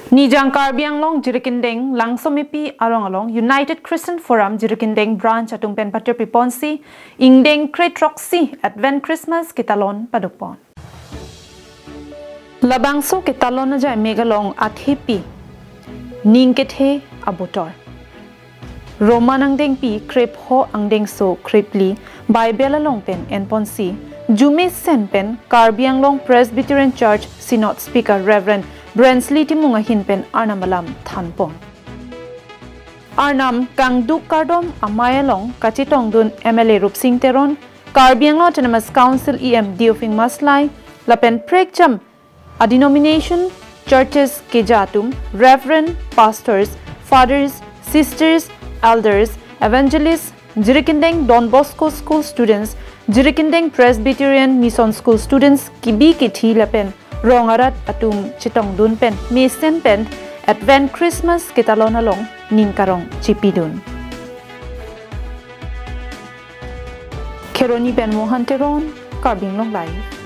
Nijang Karbiang long Jirikindeng Langsomipi along United Christian Forum Jirikindeng branch atung pen patir piponsi Ingdeng Kretroxi Advent Christmas Katalon padupon. Labangso Katalon na jay megalong at hippie Ningkethe abutor. Roman ang deng pi krep ho ang deng so krepli Bible long pen en ponsi Jume sen pen Karbiang long Presbyterian Church Synod Speaker Reverend Brensley timunga hinpen arnamalam thanpon. Arnam kang duk kardom amayalong kachitong dun MLA Rupsing Teron, Karbiang Autonomous Council EM Diofing Maslay, lapen prekcham a denomination, churches kejatum, reverend, pastors, fathers, sisters, elders, evangelists, Jirikindeng Don Bosco School students, Jirikindeng Presbyterian Mission School students, kibi kithi lapen Rongarat atum chitong dun pen mesen pen Advent Christmas Katalon along ningkarong chipidun. Keroni Ben Mohan Teron, Karbiang Long Live.